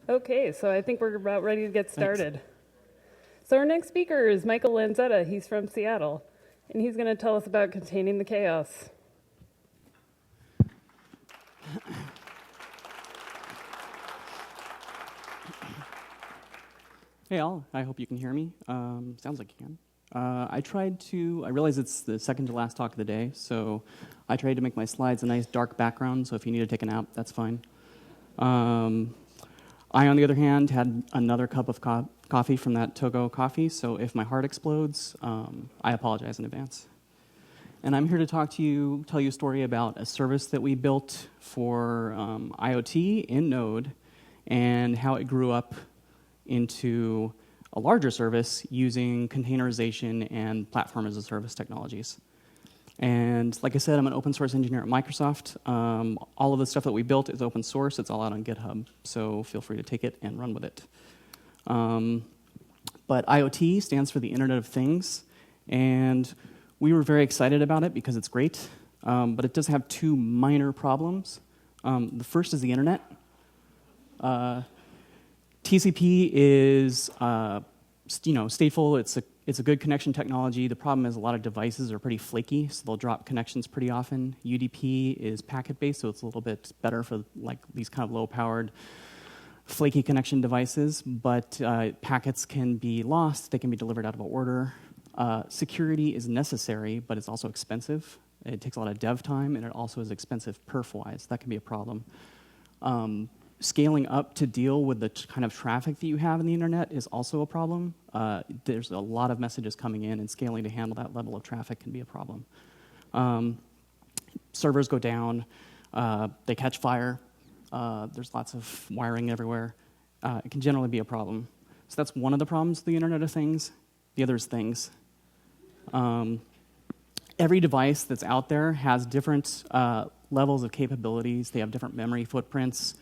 Okay, so I think we're about ready to get started. So our next speaker is Michael LANZETTA. He's from Seattle, and he's going to tell us about containing the chaos. Hey all, I hope you can hear me. Sounds like you can. I realize it's the second to last talk of the day, so I tried to make my slides a nice dark background, so if you need to take a nap, that's fine. I, on the other hand, had another cup of coffee from that Togo coffee, so if my heart explodes, I apologize in advance. And I'm here to tell you a story about a service that we built for IoT in Node and how it grew up into a larger service using containerization and platform as a service technologies. And like I said, I'm an open source engineer at Microsoft. All of the stuff that we built is open source. It's all out on GitHub, so feel free to take it and run with it. But IoT stands for the Internet of Things, and we were very excited about it because it's great, but it does have two minor problems. The first is the internet. TCP is stateful. It's a good connection technology. The problem is a lot of devices are pretty flaky, so they'll drop connections pretty often. UDP is packet-based, so it's a little bit better for like these kind of low-powered, flaky connection devices. But packets can be lost. They can be delivered out of order. Security is necessary, but it's also expensive. It takes a lot of dev time, and it also is expensive perf-wise. That can be a problem. Scaling up to deal with the kind of traffic that you have in the internet is also a problem. There's a lot of messages coming in, and scaling to handle that level of traffic can be a problem. Servers go down. They catch fire. There's lots of wiring everywhere. It can generally be a problem. So that's one of the problems with the Internet of Things. The other is things. Every device that's out there has different levels of capabilities. They have different memory footprints.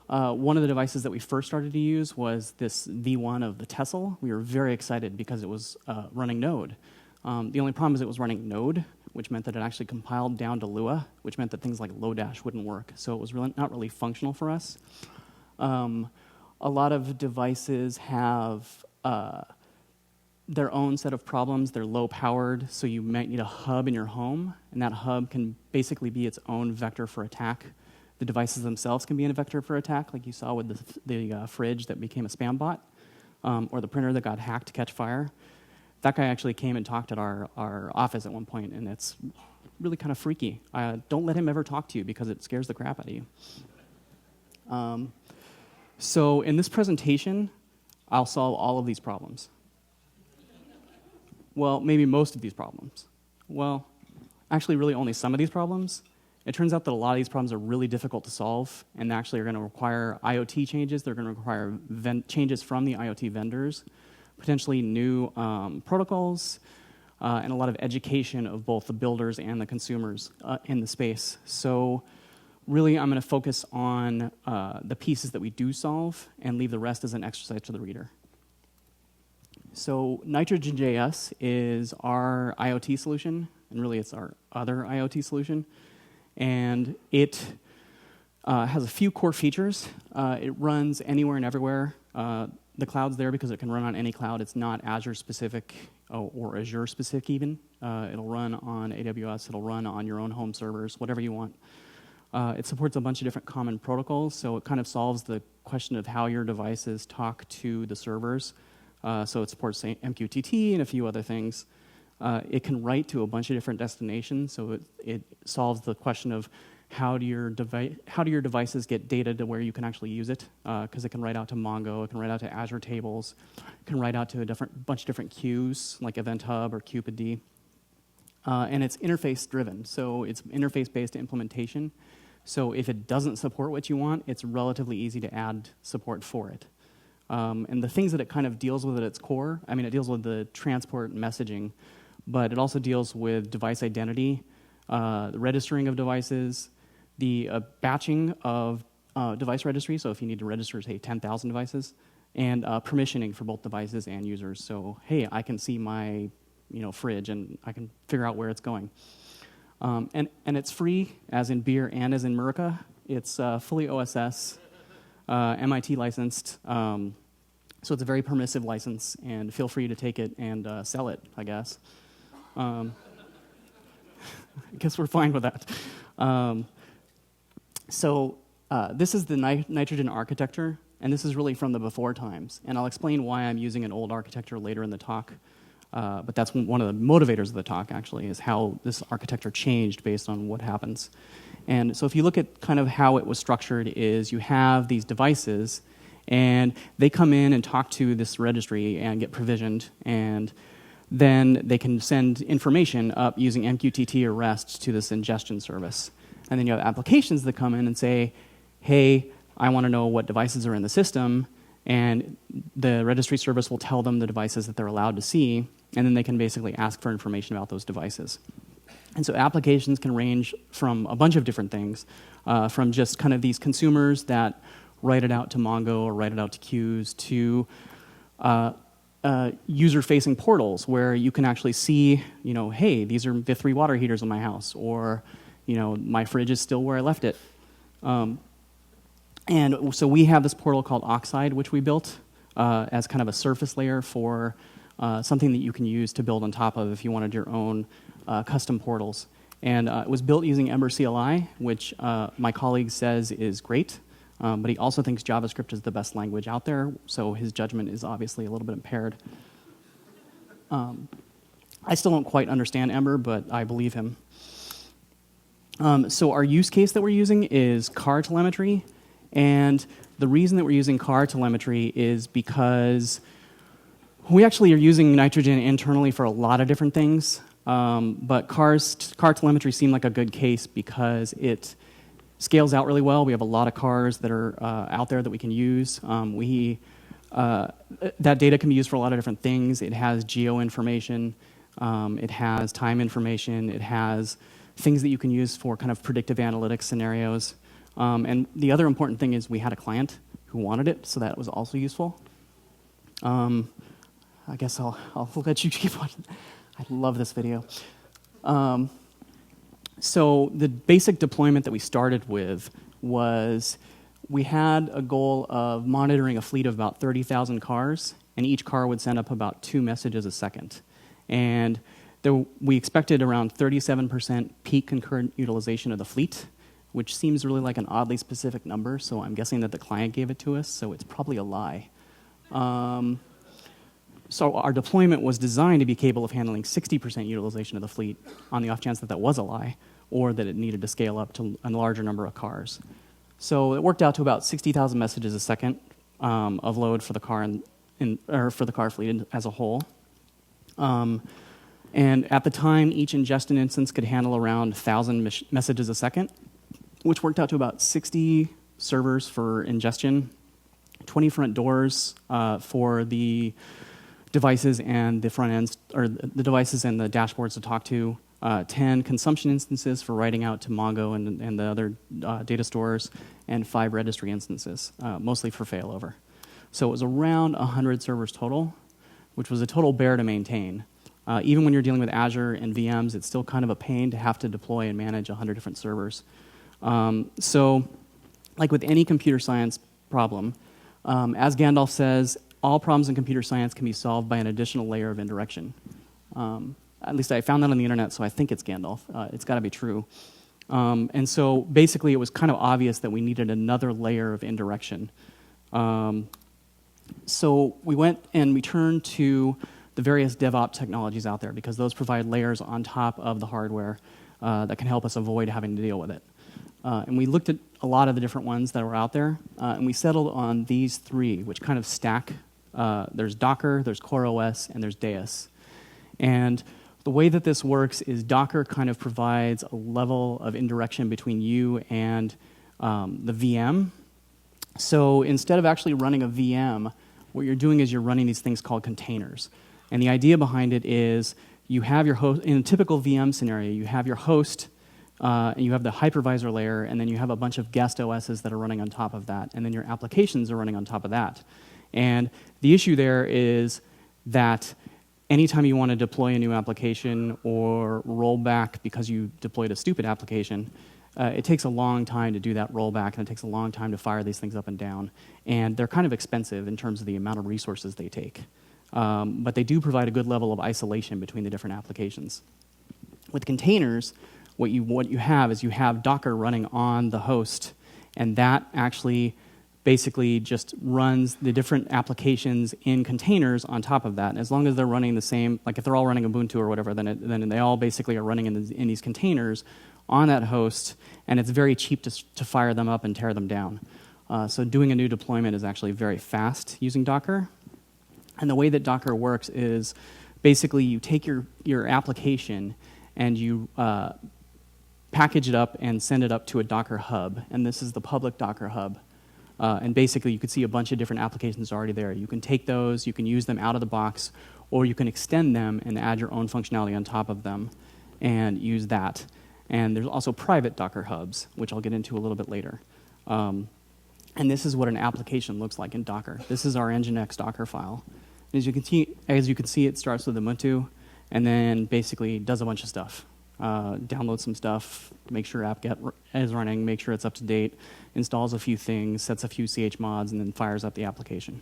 One of the devices that we first started to use was this V1 of the Tesla. We were very excited because it was running Node. The only problem is it was running Node, which meant that it actually compiled down to Lua, which meant that things like Lodash wouldn't work. So it was not really functional for us. A lot of devices have their own set of problems. They're low-powered, so you might need a hub in your home, and that hub can basically be its own vector for attack. The devices themselves can be a vector for attack, like you saw with the fridge that became a spam bot, or the printer that got hacked to catch fire. That guy actually came and talked at our office at one point, and it's really kind of freaky. Don't let him ever talk to you because it scares the crap out of you. So in this presentation, I'll solve all of these problems. Well, maybe most of these problems. Well, actually really only some of these problems. It turns out that a lot of these problems are really difficult to solve and actually are going to require IoT changes. They're going to require changes from the IoT vendors, potentially new protocols, and a lot of education of both the builders and the consumers in the space. So really, I'm going to focus on the pieces that we do solve and leave the rest as an exercise to the reader. So Nitrogen.js is our IoT solution, and really it's our other IoT solution. And it has a few core features. It runs anywhere and everywhere. The cloud's there because it can run on any cloud. It's not Azure-specific or Azure-specific even. It'll run on AWS. It'll run on your own home servers, whatever you want. It supports a bunch of different common protocols, so it kind of solves the question of how your devices talk to the servers. So it supports, say, MQTT and a few other things. It can write to a bunch of different destinations, so it solves the question of how do your devices get data to where you can actually use it, because it can write out to Mongo, it can write out to Azure Tables, it can write out to a bunch of different queues, like Event Hub or Cupid. And it's interface-driven, so it's interface-based implementation. So if it doesn't support what you want, it's relatively easy to add support for it. And the things that it kind of deals with at its core, I mean, it deals with the transport and messaging, but it also deals with device identity, the registering of devices, the batching of device registry, so if you need to register, say, 10,000 devices, and permissioning for both devices and users. So, hey, I can see my fridge, and I can figure out where it's going. And it's free, as in beer and as in Murica. It's fully OSS. MIT licensed. So it's a very permissive license, and feel free to take it and sell it, I guess. I guess we're fine with that. This is the nitrogen architecture, and this is really from the before times. And I'll explain why I'm using an old architecture later in the talk. But that's one of the motivators of the talk, actually, is how this architecture changed based on what happens. And so if you look at kind of how it was structured is you have these devices, and they come in and talk to this registry and get provisioned, and then they can send information up using MQTT or REST to this ingestion service. And then you have applications that come in and say, hey, I want to know what devices are in the system, and the registry service will tell them the devices that they're allowed to see, and then they can basically ask for information about those devices. And so applications can range from a bunch of different things, from just kind of these consumers that write it out to Mongo or write it out to queues, to user-facing portals where you can actually see, hey, these are the 3 water heaters in my house, or my fridge is still where I left it. And so we have this portal called Oxide, which we built as kind of a surface layer for something that you can use to build on top of if you wanted your own custom portals. And it was built using Ember CLI, which my colleague says is great. But he also thinks JavaScript is the best language out there, so his judgment is obviously a little bit impaired. I still don't quite understand Ember, but I believe him. So our use case that we're using is car telemetry, and the reason that we're using car telemetry is because we actually are using nitrogen internally for a lot of different things, but car telemetry seemed like a good case because it scales out really well. We have a lot of cars that are out there that we can use. That data can be used for a lot of different things. It has geo information. It has time information. It has things that you can use for kind of predictive analytics scenarios. And the other important thing is we had a client who wanted it, so that was also useful. I guess I'll let you keep watching. I love this video. So the basic deployment that we started with was we had a goal of monitoring a fleet of about 30,000 cars, and each car would send up about 2 messages a second. And we expected around 37% peak concurrent utilization of the fleet, which seems really like an oddly specific number, so I'm guessing that the client gave it to us, so it's probably a lie. So our deployment was designed to be capable of handling 60% utilization of the fleet on the off chance that that was a lie, or that it needed to scale up to a larger number of cars. So it worked out to about 60,000 messages a second of load for the car or for the car fleet as a whole. And at the time, each ingestion instance could handle around 1,000 messages a second, which worked out to about 60 servers for ingestion, 20 front doors for the devices and the front ends, or the devices and the dashboards to talk to, 10 consumption instances for writing out to Mongo and the other data stores, and 5 registry instances, mostly for failover. So it was around 100 servers total, which was a total bear to maintain. Even when you're dealing with Azure and VMs, it's still kind of a pain to have to deploy and manage 100 different servers. So like with any computer science problem, as Gandalf says, all problems in computer science can be solved by an additional layer of indirection. At least I found that on the internet, so I think it's Gandalf. It's got to be true. And so basically it was kind of obvious that we needed another layer of indirection. So we went and we turned to the various DevOps technologies out there because those provide layers on top of the hardware that can help us avoid having to deal with it. And we looked at a lot of the different ones that were out there, and we settled on these 3, which kind of stack. There's Docker, there's CoreOS, and there's Deis. And the way that this works is Docker kind of provides a level of indirection between you and the VM. So instead of actually running a VM, what you're doing is you're running these things called containers. And the idea behind it is you have your host, in a typical VM scenario, you have your host, and you have the hypervisor layer, and then you have a bunch of guest OSs that are running on top of that, and then your applications are running on top of that. And the issue there is that anytime you want to deploy a new application or roll back because you deployed a stupid application, it takes a long time to do that rollback, and it takes a long time to fire these things up and down. And they're kind of expensive in terms of the amount of resources they take. But they do provide a good level of isolation between the different applications. With containers, what you have is you have Docker running on the host, and that actually basically just runs the different applications in containers on top of that. And as long as they're running the same, like if they're all running Ubuntu or whatever, then they all basically are running in these containers on that host, and it's very cheap to fire them up and tear them down. So doing a new deployment is actually very fast using Docker. And the way that Docker works is basically you take your application and you package it up and send it up to a Docker hub. And this is the public Docker hub. And basically you can see a bunch of different applications already there. You can take those, you can use them out of the box, or you can extend them and add your own functionality on top of them and use that. And there's also private Docker hubs, which I'll get into a little bit later. And this is what an application looks like in Docker. This is our Nginx Docker file. As you can see, it starts with Ubuntu, and then basically does a bunch of stuff. Downloads some stuff, make sure apt-get is running, make sure it's up to date, installs a few things, sets a few chmods, and then fires up the application.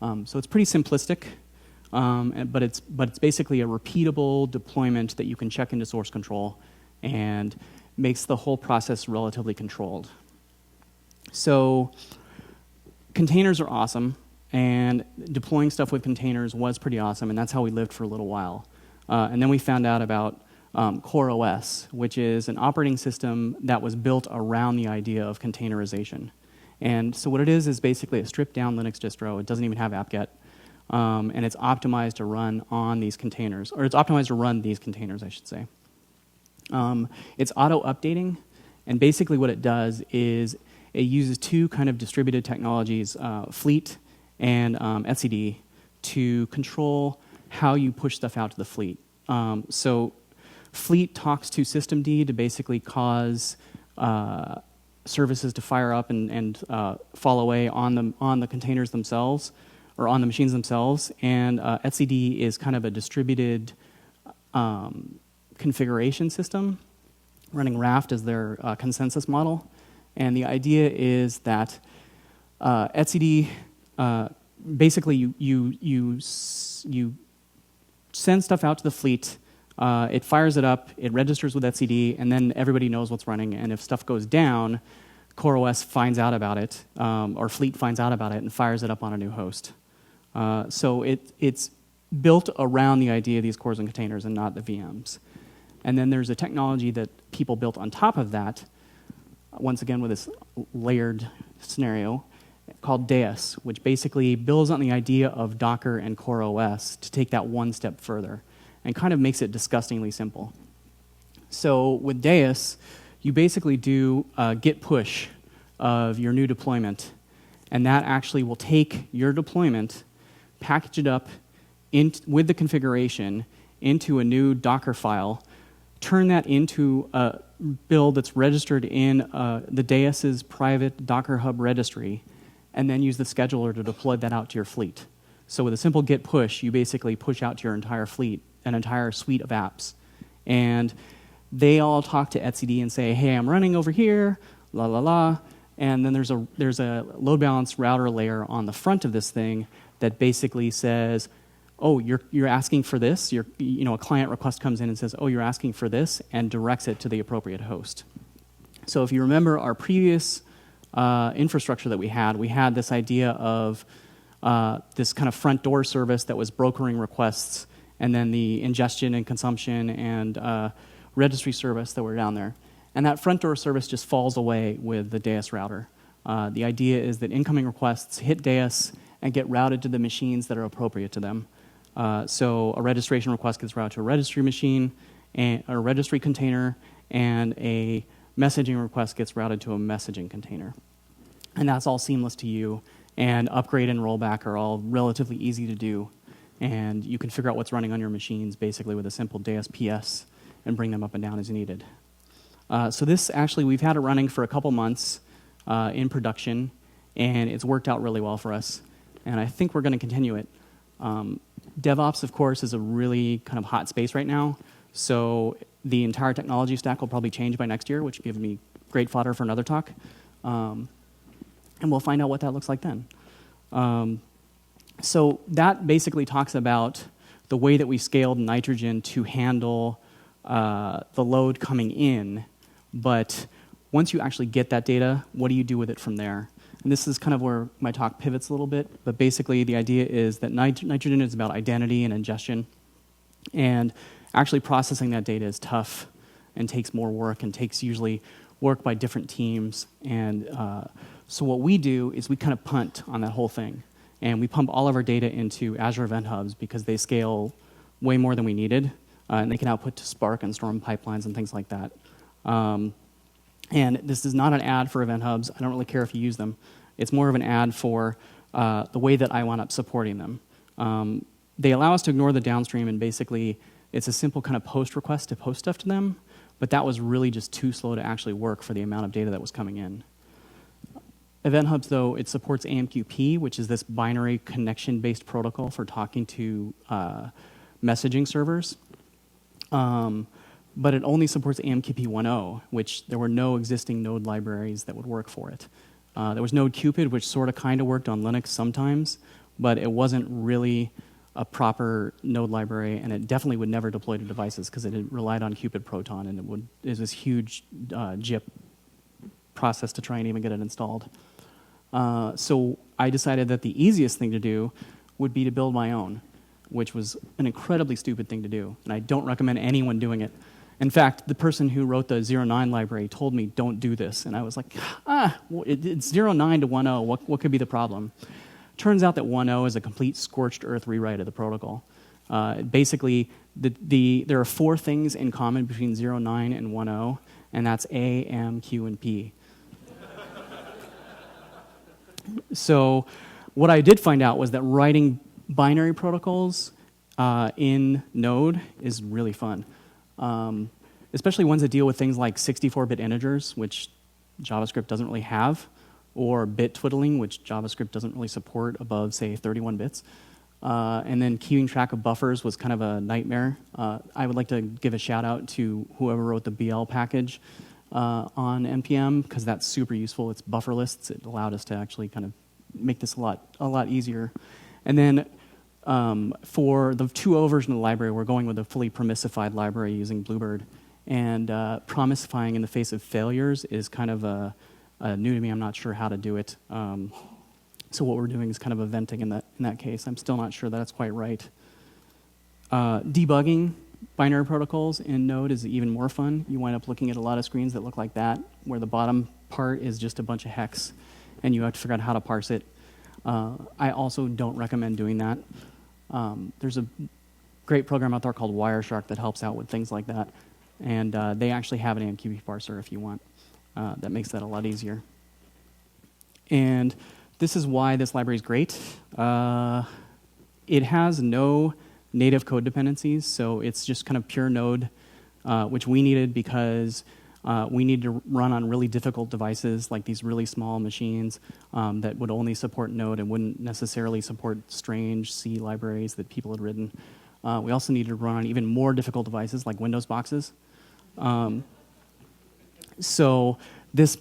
So it's pretty simplistic, but it's basically a repeatable deployment that you can check into source control, and makes the whole process relatively controlled. So containers are awesome, and deploying stuff with containers was pretty awesome, and that's how we lived for a little while. And then we found out about CoreOS, which is an operating system that was built around the idea of containerization. And so what it is basically a stripped-down Linux distro. It doesn't even have apt-get, and it's optimized to run on these containers, or it's optimized to run these containers, I should say. It's auto-updating, and basically what it does is it uses two kind of distributed technologies, Fleet and etcd, to control how you push stuff out to the fleet. So Fleet talks to systemd to basically cause services to fire up and fall away on the containers themselves, or on the machines themselves. And etcd is kind of a distributed configuration system, running Raft as their consensus model. And the idea is that etcd, basically you send stuff out to the fleet, it fires it up, it registers with etcd, and then everybody knows what's running. And if stuff goes down, CoreOS finds out about it, or Fleet finds out about it and fires it up on a new host. So it's built around the idea of these cores and containers and not the VMs. And then there's a technology that people built on top of that, once again with this layered scenario, called Deis, which basically builds on the idea of Docker and CoreOS to take that one step further and kind of makes it disgustingly simple. So with Deis, you basically do a git push of your new deployment, and that actually will take your deployment, package it up with the configuration into a new Docker file, turn that into a build that's registered in the Deis's private Docker Hub registry, and then use the scheduler to deploy that out to your fleet. So with a simple git push, you basically push out to your entire fleet an entire suite of apps. And they all talk to etcd and say, hey, I'm running over here, la la la. And then there's a load balance router layer on the front of this thing that basically says, oh, you're asking for this. A client request comes in and says, oh, you're asking for this, and directs it to the appropriate host. So if you remember our previous infrastructure that we had this idea of this kind of front door service that was brokering requests, and then the ingestion and consumption and registry service that were down there. And that front door service just falls away with the Deis router. The idea is that incoming requests hit Deis and get routed to the machines that are appropriate to them. So a registration request gets routed to a registry machine, and a registry container, and a messaging request gets routed to a messaging container. And that's all seamless to you, and upgrade and rollback are all relatively easy to do. And you can figure out what's running on your machines basically with a simple Deis PS and bring them up and down as needed. So this actually, we've had it running for a couple months in production, and it's worked out really well for us. And I think we're going to continue it. DevOps, of course, is a really kind of hot space right now. So the entire technology stack will probably change by next year, which gives me great fodder for another talk. And we'll find out what that looks like then. So that basically talks about the way that we scaled nitrogen to handle the load coming in. But once you actually get that data, what do you do with it from there? And this is kind of where my talk pivots a little bit. But basically, the idea is that nitrogen is about identity and ingestion. And actually processing that data is tough and takes more work and takes usually work by different teams. And so what we do is we kind of punt on that whole thing. And we pump all of our data into Azure Event Hubs because they scale way more than we needed. And they can output to Spark and Storm pipelines and things like that. And this is not an ad for Event Hubs. I don't really care if you use them. It's more of an ad for the way that I wound up supporting them. They allow us to ignore the downstream, and basically it's a simple kind of post request to post stuff to them. But that was really just too slow to actually work for the amount of data that was coming in. Event Hubs, though, it supports AMQP, which is this binary connection-based protocol for talking to messaging servers. But it only supports AMQP 1.0, which there were no existing Node libraries that would work for it. There was Node Cupid, which sort of kind of worked on Linux sometimes, but it wasn't really a proper Node library, and it definitely would never deploy to devices because it had relied on Cupid Proton, and it was this huge JIP process to try and even get it installed. So I decided that the easiest thing to do would be to build my own, which was an incredibly stupid thing to do, and I don't recommend anyone doing it. In fact, the person who wrote the 09 library told me, don't do this, and I was like, well, it's 09 to 1.0, what could be the problem? Turns out that 1.0 is a complete scorched earth rewrite of the protocol. Basically, there are 4 things in common between 09 and 1.0, and that's A, M, Q, and P. So what I did find out was that writing binary protocols in Node is really fun, especially ones that deal with things like 64-bit integers, which JavaScript doesn't really have, or bit twiddling, which JavaScript doesn't really support above, say, 31 bits. And then keeping track of buffers was kind of a nightmare. I would like to give a shout out to whoever wrote the BL package on NPM, because that's super useful. It's buffer lists. It allowed us to actually kind of make this a lot easier. And then for the 2.0 version of the library, we're going with a fully permissified library using Bluebird. And promisifying in the face of failures is kind of new to me. I'm not sure how to do it. So what we're doing is kind of eventing in that case. I'm still not sure that's quite right. Debugging binary protocols in Node is even more fun. You wind up looking at a lot of screens that look like that, where the bottom part is just a bunch of hex, and you have to figure out how to parse it. I also don't recommend doing that. There's a great program out there called Wireshark that helps out with things like that, and they actually have an AMQP parser if you want. That makes that a lot easier. And this is why this library is great. It has no native code dependencies, so it's just kind of pure Node, which we needed because we need to run on really difficult devices, like these really small machines that would only support Node and wouldn't necessarily support strange C libraries that people had written. We also needed to run on even more difficult devices, like Windows boxes. So this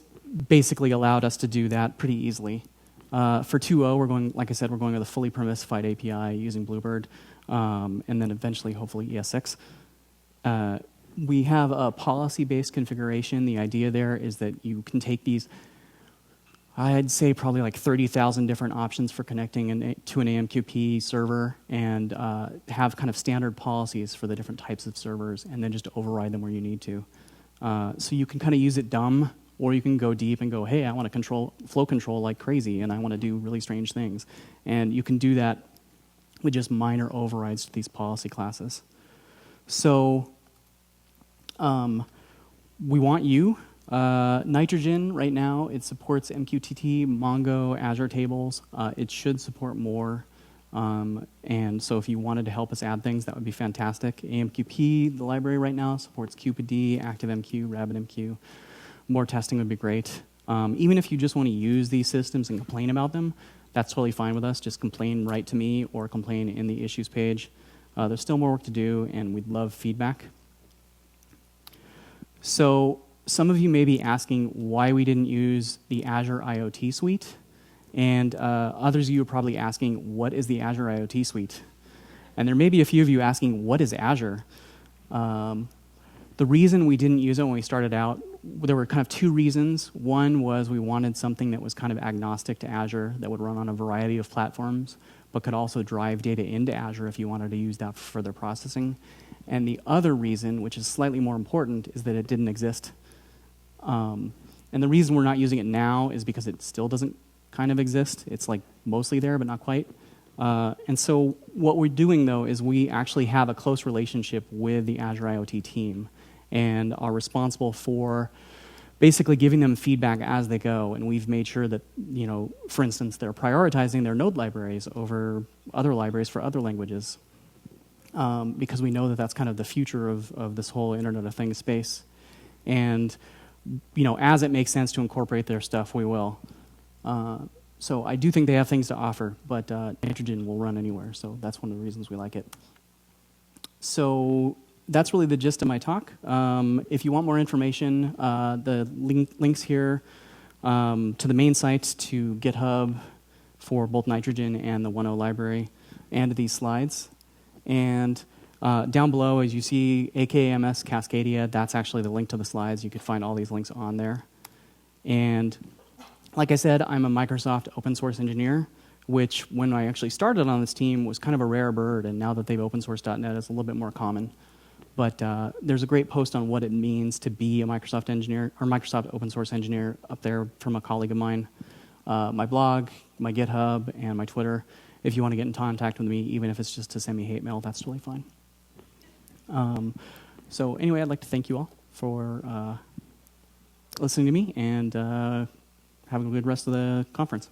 basically allowed us to do that pretty easily. For 2.0, we're going, like I said, we're going with a fully permissified API using Bluebird, and then eventually, hopefully, ES6. We have a policy-based configuration. The idea there is that you can take these, I'd say probably like 30,000 different options for connecting to an AMQP server, and have kind of standard policies for the different types of servers, and then just override them where you need to. So you can kind of use it dumb, or you can go deep and go, hey, I want to flow control like crazy, and I want to do really strange things. And you can do that with just minor overrides to these policy classes. So we want you. Nitrogen, right now, it supports MQTT, Mongo, Azure Tables. It should support more. And so if you wanted to help us add things, that would be fantastic. AMQP, the library right now, supports QPD, ActiveMQ, RabbitMQ. More testing would be great. Even if you just want to use these systems and complain about them, that's totally fine with us. Just complain right to me or complain in the issues page. There's still more work to do, and we'd love feedback. So some of you may be asking why we didn't use the Azure IoT Suite, and others of you are probably asking, what is the Azure IoT Suite? And there may be a few of you asking, what is Azure? The reason we didn't use it when we started out, there were kind of two reasons. One was we wanted something that was kind of agnostic to Azure, that would run on a variety of platforms, but could also drive data into Azure if you wanted to use that for further processing. And the other reason, which is slightly more important, is that it didn't exist. And the reason we're not using it now is because it still doesn't kind of exist. It's like mostly there, but not quite. And so what we're doing, though, is we actually have a close relationship with the Azure IoT team and are responsible for basically giving them feedback as they go. And we've made sure that, for instance, they're prioritizing their Node libraries over other libraries for other languages, because we know that that's kind of the future of this whole Internet of Things space. And as it makes sense to incorporate their stuff, we will. So I do think they have things to offer, but Nitrogen will run anywhere, so that's one of the reasons we like it. So that's really the gist of my talk. If you want more information, the links here to the main sites, to GitHub for both Nitrogen and the 1.0 library, and these slides. And down below, as you see, AKMS Cascadia, that's actually the link to the slides. You could find all these links on there. And like I said, I'm a Microsoft open source engineer, which when I actually started on this team was kind of a rare bird, and now that they've open sourced .NET, it's a little bit more common. But there's a great post on what it means to be a Microsoft engineer, or Microsoft open source engineer, up there from a colleague of mine. My blog, my GitHub, and my Twitter. If you want to get in contact with me, even if it's just to send me hate mail, that's totally fine. So anyway, I'd like to thank you all for listening to me, and have a good rest of the conference.